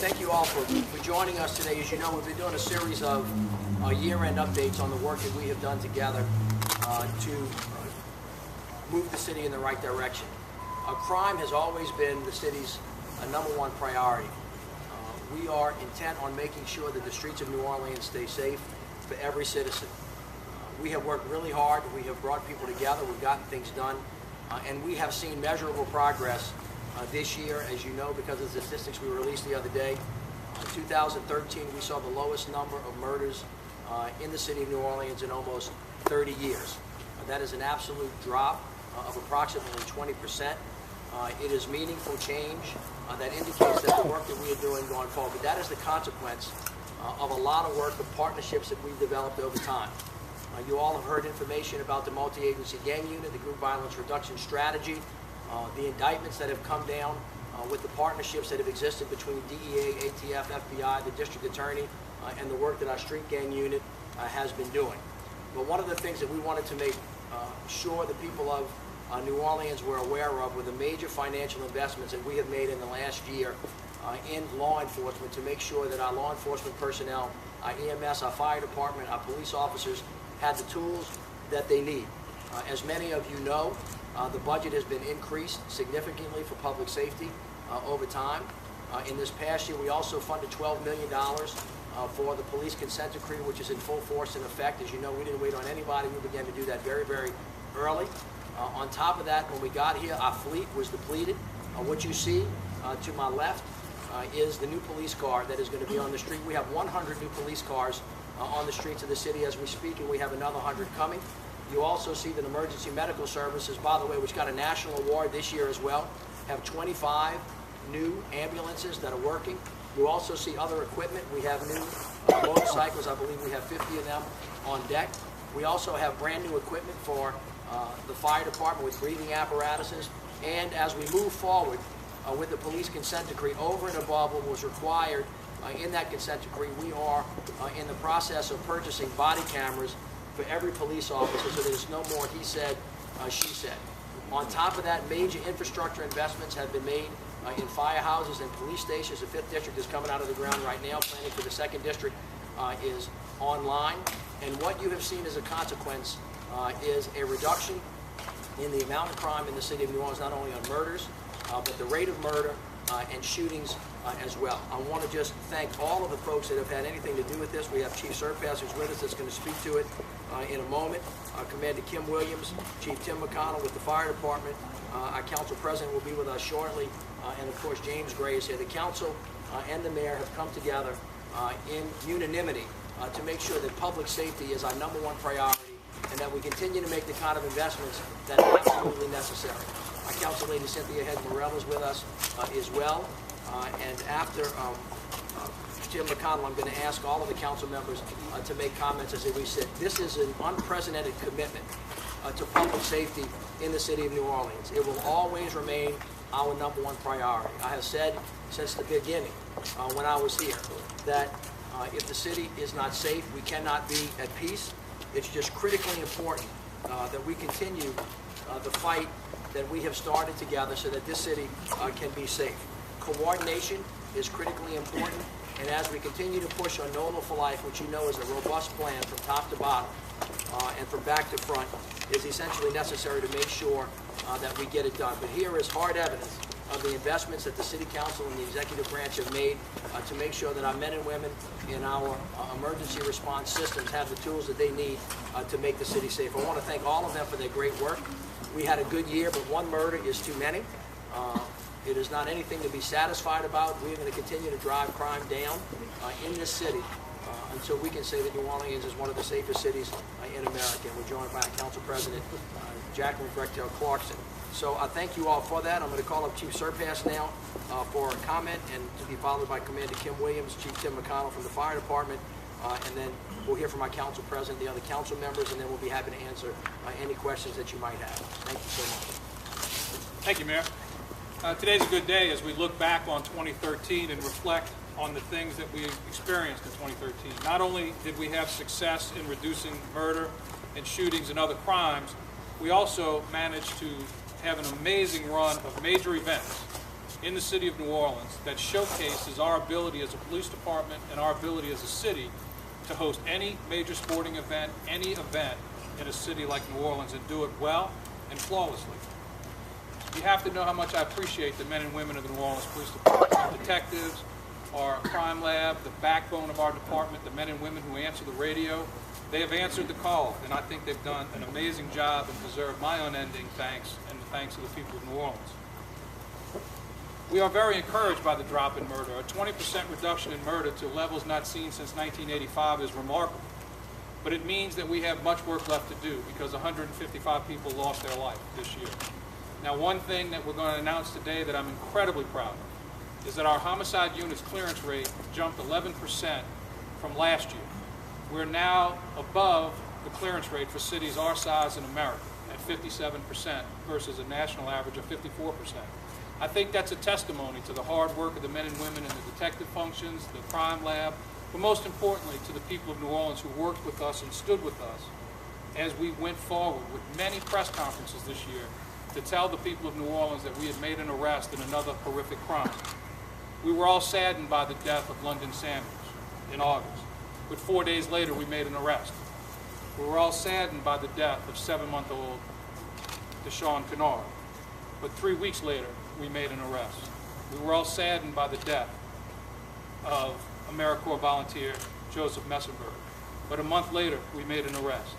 thank you all for joining us today. As you know, we've been doing a series of year-end updates on the work that we have done together to move the city in the right direction. Crime has always been the city's #1 priority. We are intent on making sure that the streets of New Orleans stay safe for every citizen. We have worked really hard. We have brought people together. We've gotten things done. And we have seen measurable progress this year, as you know, because of the statistics we released the other day. In 2013, we saw the lowest number of murders in the city of New Orleans in almost 30 years. That is an absolute drop of approximately 20%. It is meaningful change that indicates that the work that we are doing going forward. But that is the consequence of a lot of work, of partnerships that we've developed over time. You all have heard information about the multi-agency gang unit, the group violence reduction strategy, the indictments that have come down with the partnerships that have existed between DEA, ATF, FBI, the district attorney, and the work that our street gang unit has been doing. But one of the things that we wanted to make sure the people of New Orleans were aware of were the major financial investments that we have made in the last year in law enforcement to make sure that our law enforcement personnel, our EMS, our fire department, our police officers had the tools that they need. As many of you know, the budget has been increased significantly for public safety over time. In this past year, we also funded $12 million for the police consent decree, which is in full force and effect. As you know, we didn't wait on anybody. We began to do that very, very early. On top of that, when we got here, our fleet was depleted. What you see to my left is the new police car that is going to be on the street. We have 100 new police cars on the streets of the city as we speak, and we have another 100 coming. You also see that emergency medical services, by the way, which got a national award this year as well, have 25 new ambulances that are working. You also see other equipment. We have new motorcycles. I believe we have 50 of them on deck. We also have brand new equipment for the fire department with breathing apparatuses. And as we move forward with the police consent decree, over and above what was required in that consent decree, we are in the process of purchasing body cameras for every police officer, so there's no more he said, she said. On top of that, major infrastructure investments have been made in firehouses and police stations. The 5th District is coming out of the ground right now. Planning for the 2nd District is online. And what you have seen as a consequence is a reduction in the amount of crime in the city of New Orleans, not only on murders, but the rate of murder and shootings as well. I want to just thank all of the folks that have had anything to do with this. We have Chief Surpass who's with us that's going to speak to it in a moment. Commander Kim Williams, Chief Tim McConnell with the fire department. Our council president will be with us shortly. And of course, James Gray is here. The council and the mayor have come together in unanimity to make sure that public safety is our #1 priority and that we continue to make the kind of investments that are absolutely necessary. Our council lady Cynthia Head-Morell is with us as well. And after Tim McConnell, I'm going to ask all of the council members to make comments as we sit. This is an unprecedented commitment to public safety in the city of New Orleans. It will always remain our #1 priority. I have said since the beginning when I was here that if the city is not safe, we cannot be at peace. It's just critically important that we continue the fight that we have started together so that this city can be safe. Coordination is critically important, and as we continue to push on NOLA for Life, which you know is a robust plan from top to bottom and from back to front, is essentially necessary to make sure that we get it done. But here is hard evidence of the investments that the City Council and the Executive Branch have made to make sure that our men and women in our emergency response systems have the tools that they need to make the city safe. I want to thank all of them for their great work. We had a good year, but one murder is too many. It is not anything to be satisfied about. We are going to continue to drive crime down in this city until we can say that New Orleans is one of the safest cities in America. And we're joined by our Council President, Jacqueline Brechtel Clarkson. So I thank you all for that. I'm going to call up Chief Surpass now for a comment, and to be followed by Commander Kim Williams, Chief Tim McConnell from the Fire Department, and then we'll hear from our Council President, the other council members, and then we'll be happy to answer any questions that you might have. Thank you so much. Thank you, Mayor. Today's a good day as we look back on 2013 and reflect on the things that we experienced in 2013. Not only did we have success in reducing murder and shootings and other crimes, we also managed to have an amazing run of major events in the city of New Orleans that showcases our ability as a police department and our ability as a city to host any major sporting event, any event in a city like New Orleans, and do it well and flawlessly. You have to know how much I appreciate the men and women of the New Orleans Police Department, our detectives, our crime lab, the backbone of our department, the men and women who answer the radio. They have answered the call, and I think they've done an amazing job and deserve my unending thanks and the thanks of the people of New Orleans. We are very encouraged by the drop in murder. A 20% reduction in murder to levels not seen since 1985 is remarkable. But it means that we have much work left to do because 155 people lost their life this year. Now, one thing that we're going to announce today that I'm incredibly proud of is that our homicide unit's clearance rate jumped 11% from last year. We're now above the clearance rate for cities our size in America at 57% versus a national average of 54%. I think that's a testimony to the hard work of the men and women in the detective functions, the crime lab, but most importantly to the people of New Orleans who worked with us and stood with us as we went forward with many press conferences this year to tell the people of New Orleans that we had made an arrest in another horrific crime. We were all saddened by the death of London Samuels in August, but 4 days later we made an arrest. We were all saddened by the death of 7-month-old Deshaun Kennard, but 3 weeks later we made an arrest. We were all saddened by the death of AmeriCorps volunteer Joseph Messenberg, but a month later we made an arrest.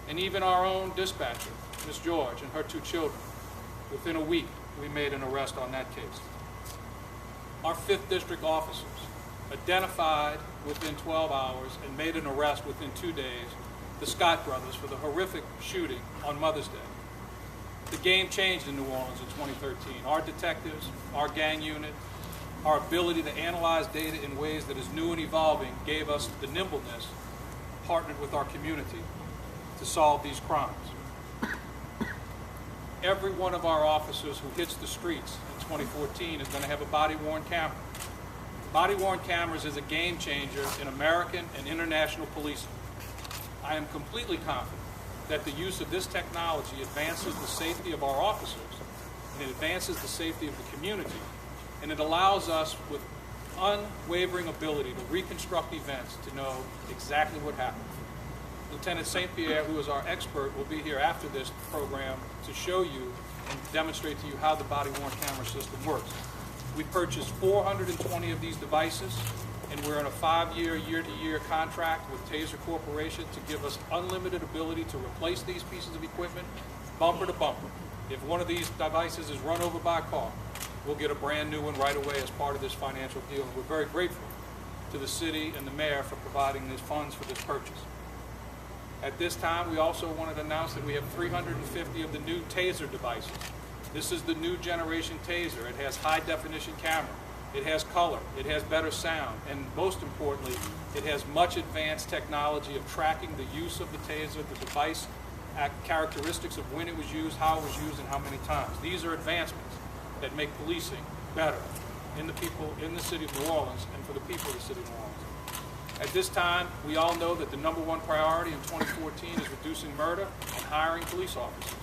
And even our own dispatcher, Miss George, and her 2 children, within a week we made an arrest on that case. Our 5th District officers identified within 12 hours and made an arrest within 2 days the Scott brothers for the horrific shooting on Mother's Day. The game changed in New Orleans in 2013. Our detectives, our gang unit, our ability to analyze data in ways that is new and evolving gave us the nimbleness, partnered with our community, to solve these crimes. Every one of our officers who hits the streets in 2014 is going to have a body-worn camera. Body-worn cameras is a game changer in American and international policing. I am completely confident that the use of this technology advances the safety of our officers, and it advances the safety of the community, and it allows us with unwavering ability to reconstruct events to know exactly what happened. Lieutenant St. Pierre, who is our expert, will be here after this program to show you and demonstrate to you how the body-worn camera system works. We purchased 420 of these devices, and we're in a 5-year, year-to-year contract with Taser Corporation to give us unlimited ability to replace these pieces of equipment bumper to bumper. If one of these devices is run over by a car, we'll get a brand new one right away as part of this financial deal. And we're very grateful to the city and the mayor for providing these funds for this purchase. At this time, we also wanted to announce that we have 350 of the new Taser devices. This is the new generation Taser. It has high-definition camera. It has color, it has better sound, and most importantly, it has much advanced technology of tracking the use of the Taser, the device characteristics of when it was used, how it was used, and how many times. These are advancements that make policing better in the people in the city of New Orleans and for the people of the city of New Orleans. At this time, we all know that the #1 priority in 2014 is reducing murder and hiring police officers.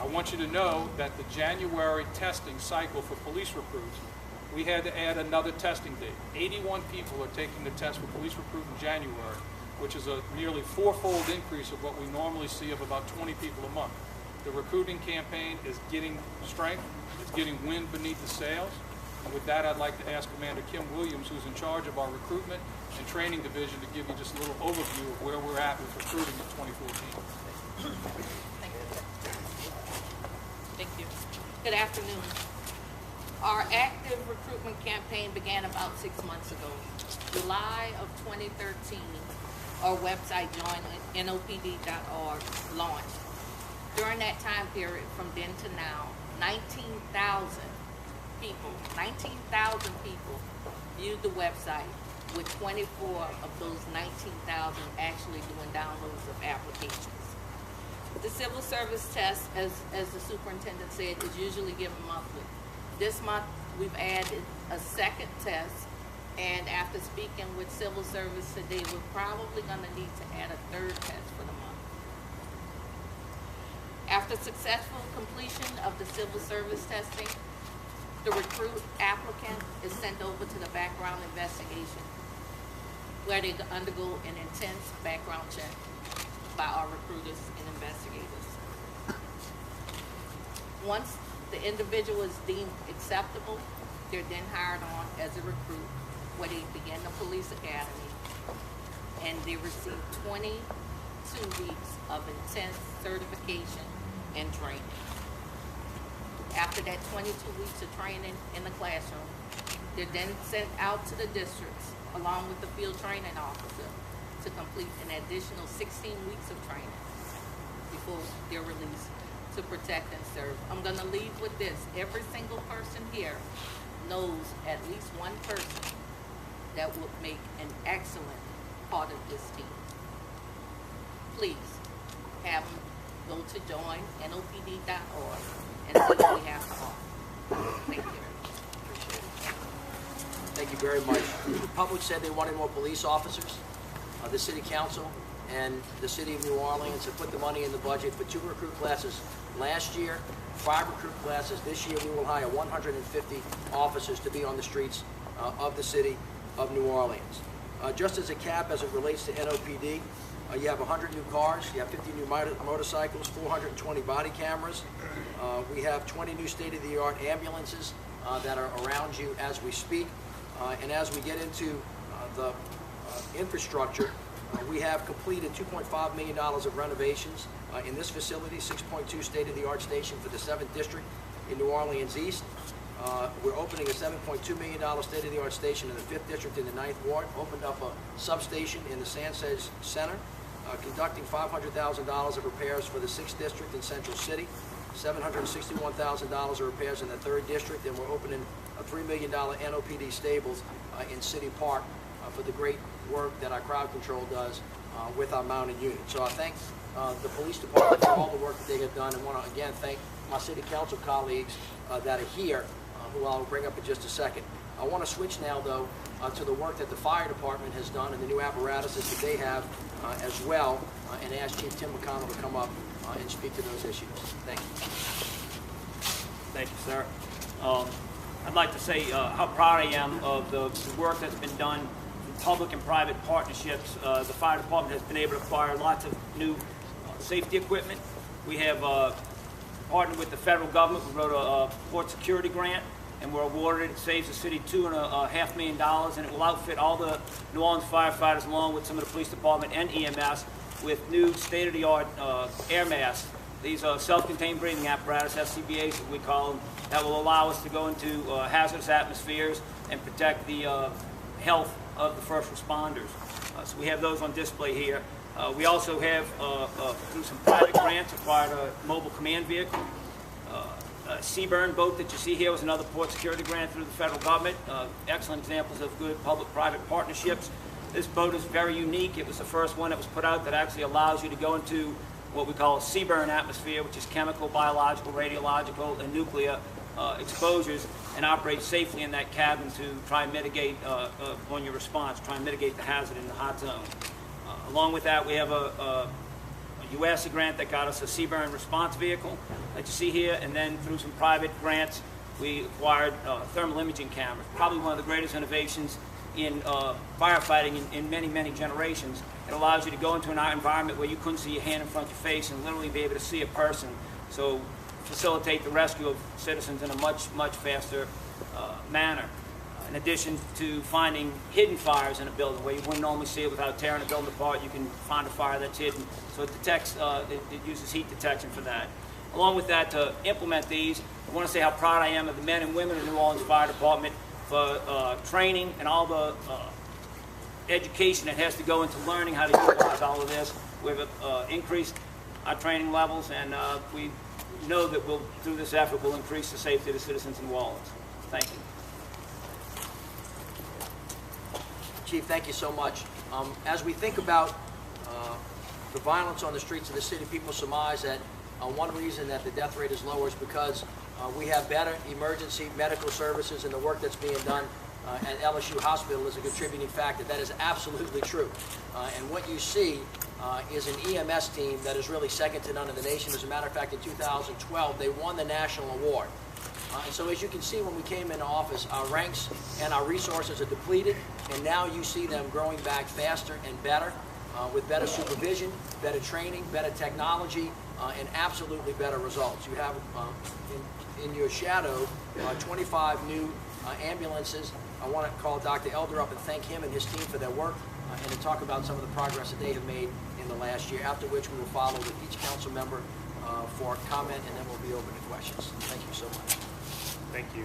I want you to know that the January testing cycle for police recruits, we had to add another testing date. 81 people are taking the test for police recruit in January, which is a nearly 4-fold increase of what we normally see of about 20 people a month. The recruiting campaign is getting strength, it's getting wind beneath the sails. And with that, I'd like to ask Commander Kim Williams, who's in charge of our recruitment and training division, to give you just a little overview of where we're at with recruiting in 2014. Thank you. Good afternoon. Our active recruitment campaign began about 6 months ago. July of 2013, our website, joinnopd.org, launched. During that time period, from then to now, 19,000 people viewed the website, with 24 of those 19,000 actually doing downloads of applications. The civil service test, as the superintendent said, is usually given monthly. This month, we've added a second test, and after speaking with civil service today, we're probably going to need to add a third test for the month. After successful completion of the civil service testing, The recruit applicant is sent over to the background investigation, where they undergo an intense background check by our recruiters and investigators. Once the individual is deemed acceptable, they're then hired on as a recruit, where they begin the police academy, and they receive 22 weeks of intense certification and training. After that 22 weeks of training in the classroom, they're then sent out to the districts along with the field training officer to complete an additional 16 weeks of training before they're released to protect and serve. I'm gonna leave with this. Every single person here knows at least one person that would make an excellent part of this team. Please have them go to joinnopd.org and see what we have to offer. Thank you. Appreciate it. Thank you very much. The public said they wanted more police officers. The city council and the city of New Orleans have put the money in the budget for 2 recruit classes last year, 5 recruit classes. This year we will hire 150 officers to be on the streets of the city of New Orleans. Just as a cap as it relates to NOPD, you have 100 new cars, you have 50 new motorcycles, 420 body cameras. We have 20 new state-of-the-art ambulances that are around you as we speak. And as we get into the infrastructure, we have completed $2.5 million of renovations in this facility, 6.2 state-of-the-art station for the 7th District in New Orleans East. We're opening a $7.2 million state-of-the-art station in the 5th District in the 9th Ward, opened up a substation in the Sanchez Center, conducting $500,000 of repairs for the 6th District in Central City, $761,000 of repairs in the 3rd District, and we're opening a $3 million NOPD stables in City Park for the great work that our crowd control does with our mounted unit. So I thank the police department for all the work that they have done, and want to again thank my city council colleagues that are here, who I'll bring up in just a second. I want to switch now, though, to the work that the fire department has done and the new apparatuses that they have as well, and ask Chief Tim McConnell to come up and speak to those issues. Thank you. Thank you, sir. I'd like to say how proud I am of the work that's been done in public and private partnerships. The fire department has been able to acquire lots of new safety equipment. We have partnered with the federal government. We wrote a port security grant, and we're awarded. It saves the city $2.5 million, and it will outfit all the New Orleans firefighters, along with some of the police department and EMS, with new state-of-the-art air masks. These are self-contained breathing apparatus, SCBAs as we call them, that will allow us to go into hazardous atmospheres and protect the health of the first responders. So we have those on display here. We also have, through some private grants, acquired a mobile command vehicle. Seaburn boat that you see here was another port security grant through the federal government. Excellent examples of good public-private partnerships. This boat is very unique. It was the first one that was put out that actually allows you to go into what we call a Seaburn atmosphere, which is chemical, biological, radiological, and nuclear exposures, and operate safely in that cabin to try and mitigate on your response, try and mitigate the hazard in the hot zone. Along with that, we have a UASC grant that got us a Seaburn response vehicle that you see here, and then through some private grants, we acquired thermal imaging cameras, probably one of the greatest innovations in firefighting in many, many generations. It allows you to go into an environment where you couldn't see your hand in front of your face and literally be able to see a person, so facilitate the rescue of citizens in a much, much faster manner. In addition to finding hidden fires in a building where you wouldn't normally see it without tearing a building apart, you can find a fire that's hidden. So it detects, it uses heat detection for that. Along with that, to implement these, I want to say how proud I am of the men and women of the New Orleans Fire Department for training and all the education that has to go into learning how to utilize all of this. We've increased our training levels, and we know that through this effort, we'll increase the safety of the citizens in New Orleans. Thank you. Chief, thank you so much. As we think about the violence on the streets of the city, people surmise that one reason that the death rate is lower is because we have better emergency medical services, and the work that's being done at LSU Hospital is a contributing factor. That is absolutely true. And what you see is an EMS team that is really second to none in the nation. As a matter of fact, in 2012, they won the national award And so as you can see, when we came into office, our ranks and our resources are depleted, and now you see them growing back faster and better, with better supervision, better training, better technology, and absolutely better results. You have in your shadow 25 new ambulances. I want to call Dr. Elder up and thank him and his team for their work, and to talk about some of the progress that they have made in the last year, after which we will follow with each council member for comment, and then we'll be open to questions. Thank you so much. Thank you.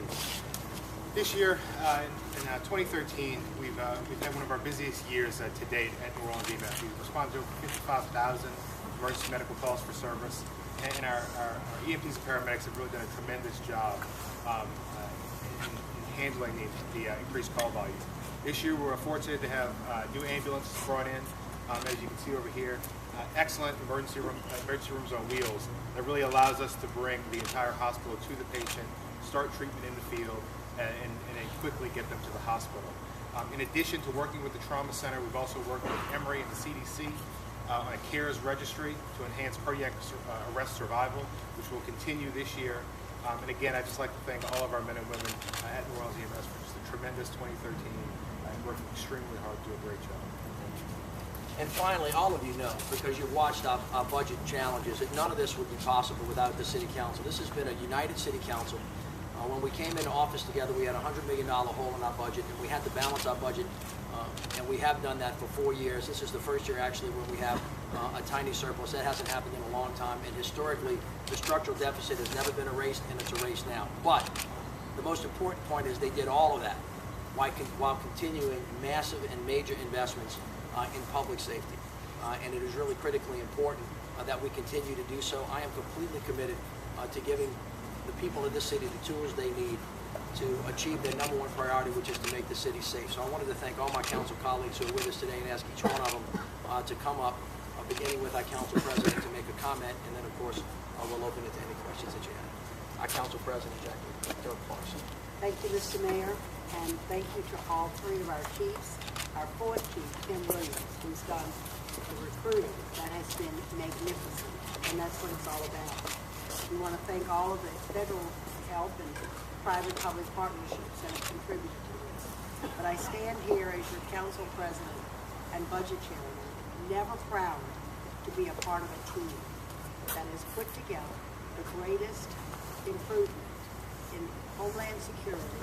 This year, in 2013, we've had one of our busiest years to date at New Orleans EMS. We've responded to over 55,000 emergency medical calls for service, and our EMTs and paramedics have really done a tremendous job in handling the increased call volume. This year, we're fortunate to have new ambulances brought in, as you can see over here. Excellent emergency rooms on wheels that really allows us to bring the entire hospital to the patient, start treatment in the field, and then quickly get them to the hospital. In addition to working with the Trauma Center, we've also worked with Emory and the CDC on a CARES registry to enhance cardiac arrest survival, which will continue this year. And again, I'd just like to thank all of our men and women at New Orleans EMS for just a tremendous 2013 and working extremely hard to do a great job. And finally, all of you know, because you've watched our budget challenges, that none of this would be possible without the City Council. This has been a united City Council. When we came into office together, we had a $100 million hole in our budget, and we had to balance our budget, and we have done that for 4 years. This is the first year, actually, when we have a tiny surplus. That hasn't happened in a long time, and historically, the structural deficit has never been erased, and it's erased now. But the most important point is they did all of that while continuing massive and major investments in public safety. And it is really critically important that we continue to do so. I am completely committed to giving the people of this city the tools they need to achieve their #1 priority, which is to make the city safe. So I wanted to thank all my council colleagues who are with us today and ask each one of them to come up, beginning with our council president to make a comment, and then of course we'll open it to any questions that you have. Our council president, Jackie Clarkson. Thank you, Mr. Mayor, and thank you to all three of our chiefs. Our fourth chief, Tim Williams, who's done the recruiting that has been magnificent, and that's what it's all about. We want to thank all of the federal help and private-public partnerships that have contributed to this. But I stand here as your council president and budget chairman, never proud to be a part of a team that has put together the greatest improvement in Homeland Security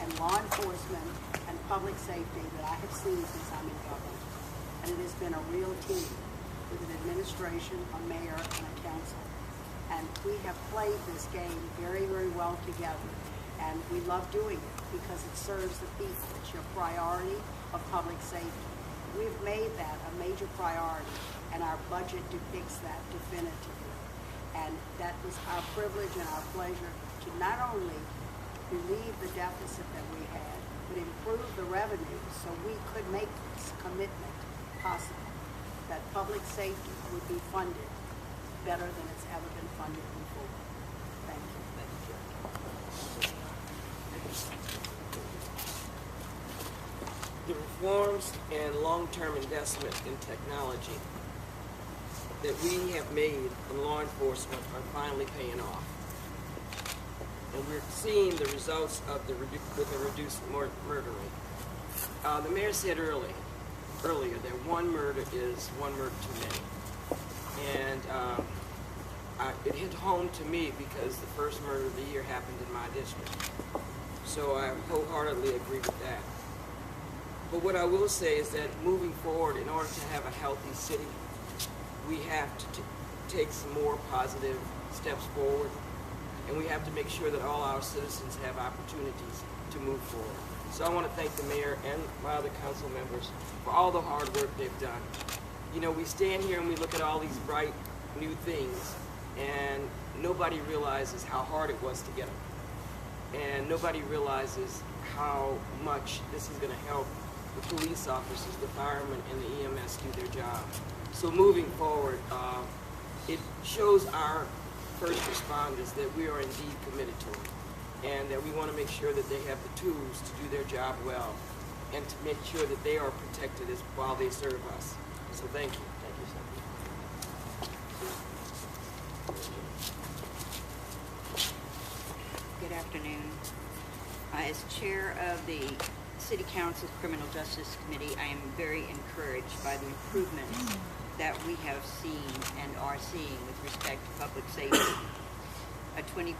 and law enforcement and public safety that I have seen since I'm in government. And it has been a real team with an administration, a mayor, and a council. And we have played this game very, very well together. And we love doing it because it serves the people. It's your priority of public safety. We've made that a major priority, and our budget depicts that definitively. And that was our privilege and our pleasure to not only relieve the deficit that we had, but improve the revenue so we could make this commitment possible, that public safety would be funded better than it's ever been funded before. Thank you. Thank you, Jackie. The reforms and long-term investment in technology that we have made in law enforcement are finally paying off. And we're seeing the results of with the reduced murder rate. The mayor said earlier that one murder is one murder too many. And it hit home to me because the first murder of the year happened in my district. So I wholeheartedly agree with that. But what I will say is that moving forward, in order to have a healthy city, we have to take some more positive steps forward, and we have to make sure that all our citizens have opportunities to move forward. So I want to thank the mayor and my other council members for all the hard work they've done. You know, we stand here and we look at all these bright new things, and nobody realizes how hard it was to get them. And nobody realizes how much this is going to help the police officers, the firemen, and the EMS do their job. So moving forward, it shows our first responders that we are indeed committed to them, and that we want to make sure that they have the tools to do their job well, and to make sure that they are protected while they serve us. So thank you. Thank you, sir. Good afternoon. As chair of the City Council's Criminal Justice Committee, I am very encouraged by the improvements that we have seen and are seeing with respect to public safety. A 20%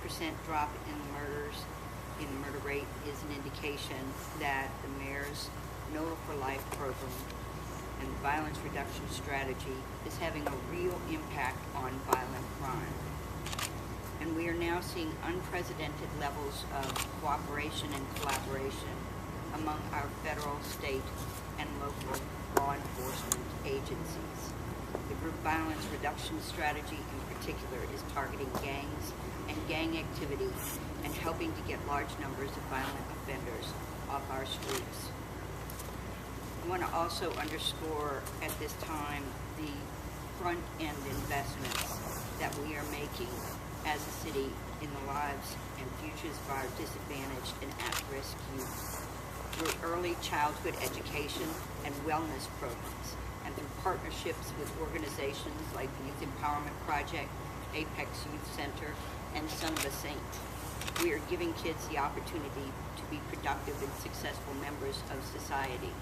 drop in the murder rate is an indication that the mayor's NOLA for Life program and violence reduction strategy is having a real impact on violent crime. And we are now seeing unprecedented levels of cooperation and collaboration among our federal, state, and local law enforcement agencies. The group violence reduction strategy in particular is targeting gangs and gang activity and helping to get large numbers of violent offenders off our streets. I want to also underscore at this time the front-end investments that we are making as a city in the lives and futures of our disadvantaged and at-risk youth. Through early childhood education and wellness programs, and through partnerships with organizations like the Youth Empowerment Project, Apex Youth Center, and Son of a Saint, we are giving kids the opportunity to be productive and successful members of society.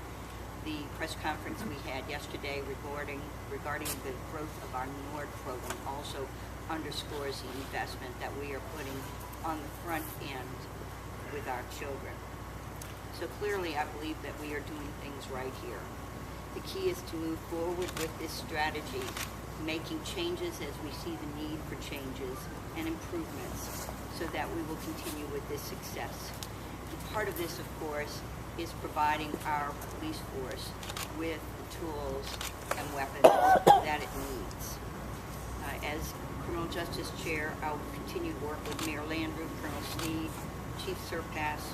The press conference we had yesterday regarding the growth of our NORD program also underscores the investment that we are putting on the front end with our children. So clearly, I believe that we are doing things right here. The key is to move forward with this strategy, making changes as we see the need for changes and improvements so that we will continue with this success. And part of this, of course, is providing our police force with the tools and weapons that it needs. As Criminal Justice Chair, I will continue to work with Mayor Landrieu, Colonel Sneed, Chief Surpass,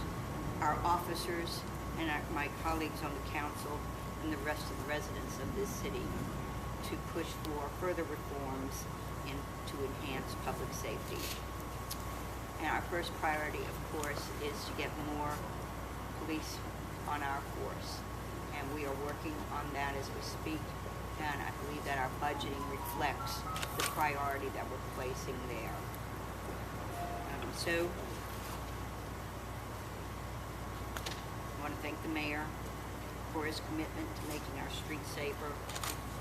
our officers, and my colleagues on the council, and the rest of the residents of this city to push for further reforms and to enhance public safety. And our first priority, of course, is to get more police on our force. And we are working on that as we speak. And I believe that our budgeting reflects the priority that we're placing there. So I want to thank the mayor for his commitment to making our streets safer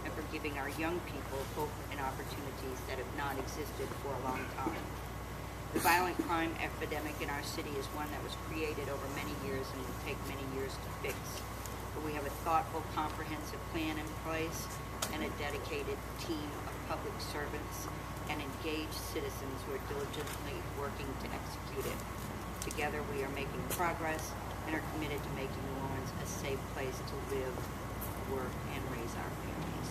and for giving our young people hope and opportunities that have not existed for a long time. The violent crime epidemic in our city is one that was created over many years and will take many years to fix. But we have a thoughtful, comprehensive plan in place and a dedicated team of public servants and engaged citizens who are diligently working to execute it. Together we are making progress and are committed to making New Orleans a safe place to live, work, and raise our families.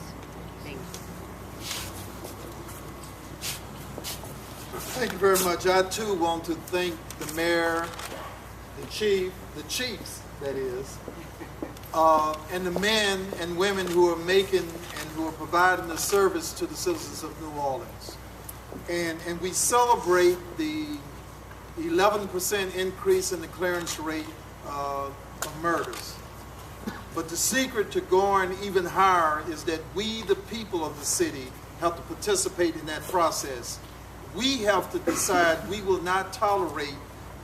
Thank you. Thank you very much. I too want to thank the mayor, the chiefs, that is, and the men and women who are making and who are providing the service to the citizens of New Orleans. And we celebrate the 11% increase in the clearance rate of murders. But the secret to going even higher is that we, the people of the city, have to participate in that process. We have to decide we will not tolerate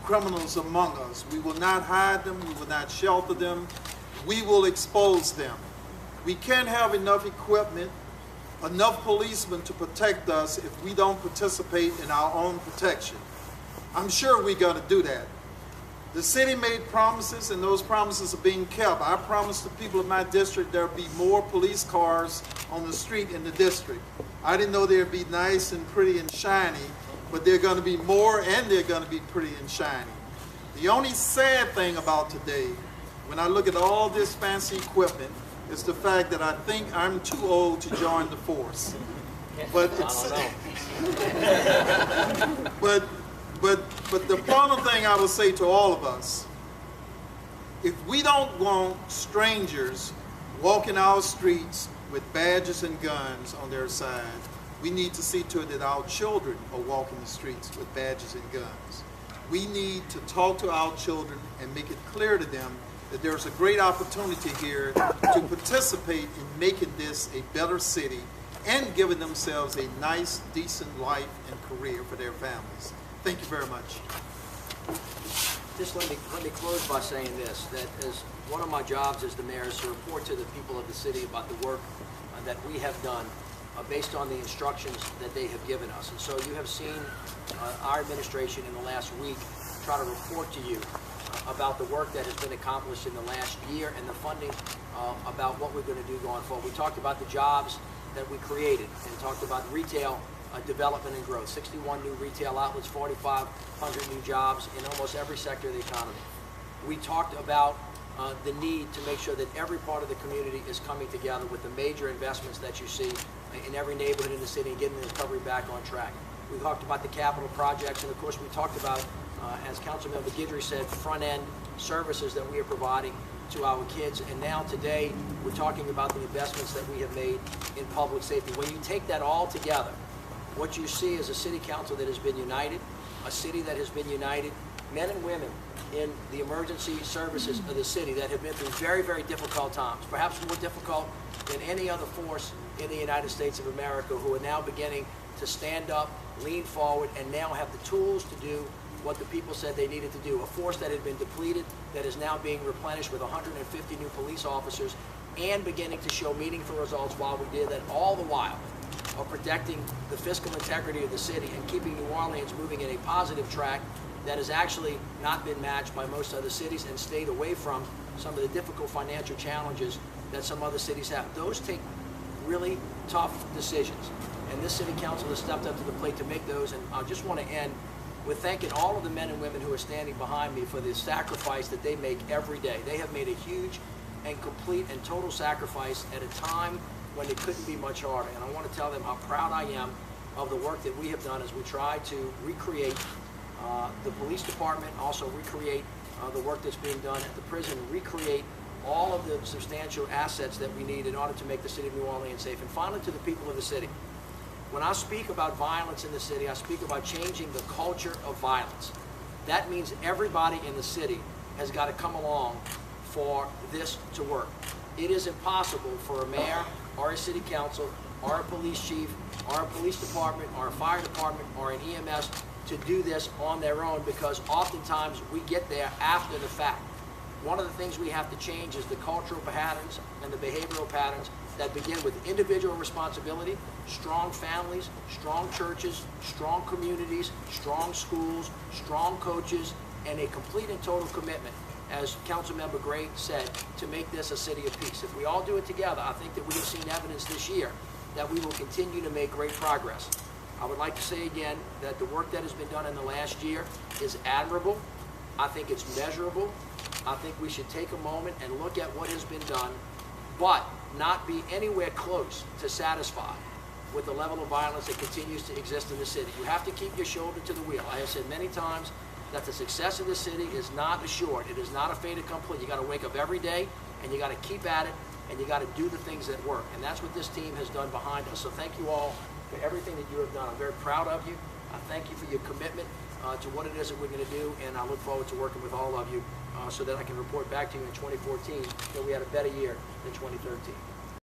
criminals among us. We will not hide them. We will not shelter them. We will expose them. We can't have enough equipment, enough policemen to protect us if we don't participate in our own protection. I'm sure we got to do that. The city made promises, and those promises are being kept. I promised the people of my district there would be more police cars on the street in the district. I didn't know they'd be nice and pretty and shiny, but they're going to be more, and they're going to be pretty and shiny. The only sad thing about today, when I look at all this fancy equipment, is the fact that I think I'm too old to join the force. But it's but the final thing I will say to all of us, if we don't want strangers walking our streets with badges and guns on their side, we need to see to it that our children are walking the streets with badges and guns. We need to talk to our children and make it clear to them that there's a great opportunity here to participate in making this a better city and giving themselves a nice, decent life and career for their families. Thank you very much. Just let me close by saying this, that as one of my jobs as the mayor is to report to the people of the city about the work that we have done based on the instructions that they have given us. And so you have seen our administration in the last week try to report to you about the work that has been accomplished in the last year and the funding about what we're going to do going forward. We talked about the jobs that we created and talked about retail development and growth. 61 new retail outlets, 4,500 new jobs in almost every sector of the economy. We talked about the need to make sure that every part of the community is coming together with the major investments that you see in every neighborhood in the city and getting the recovery back on track. We talked about the capital projects, and of course we talked about, as Councilmember Guidry said, front-end services that we are providing to our kids. And now today we're talking about the investments that we have made in public safety. When you take that all together, what you see is a city council that has been united, a city that has been united, men and women in the emergency services of the city that have been through very, very difficult times, perhaps more difficult than any other force in the United States of America, who are now beginning to stand up, lean forward, and now have the tools to do what the people said they needed to do. A force that had been depleted, that is now being replenished with 150 new police officers and beginning to show meaningful results while we did that, all the while of protecting the fiscal integrity of the city and keeping New Orleans moving in a positive track that has actually not been matched by most other cities and stayed away from some of the difficult financial challenges that some other cities have. Those take really tough decisions, and this city council has stepped up to the plate to make those. And I just want to end with thanking all of the men and women who are standing behind me for the sacrifice that they make every day. They have made a huge and complete and total sacrifice at a time when it couldn't be much harder. And I want to tell them how proud I am of the work that we have done as we try to recreate the police department, also recreate the work that's being done at the prison, recreate all of the substantial assets that we need in order to make the city of New Orleans safe. And finally, to the people of the city, when I speak about violence in the city, I speak about changing the culture of violence. That means everybody in the city has got to come along for this to work. It is impossible for a mayor or a city council or a police chief or a police department or a fire department or an EMS to do this on their own, because oftentimes we get there after the fact. One of the things we have to change is the cultural patterns and the behavioral patterns that begin with individual responsibility, strong families, strong churches, strong communities, strong schools, strong coaches, and a complete and total commitment, as Councilmember Gray said, to make this a city of peace. If we all do it together, I think that we have seen evidence this year that we will continue to make great progress. I would like to say again that the work that has been done in the last year is admirable. I think it's measurable. I think we should take a moment and look at what has been done, but not be anywhere close to satisfied with the level of violence that continues to exist in the city. You have to keep your shoulder to the wheel. I have said many times that the success of the city is not assured. It is not a fait accompli. You got to wake up every day and you got to keep at it and you got to do the things that work. And that's what this team has done behind us. So thank you all for everything that you have done. I'm very proud of you. I thank you for your commitment to what it is that we're going to do, and I look forward to working with all of you so that I can report back to you in 2014 that we had a better year than 2013.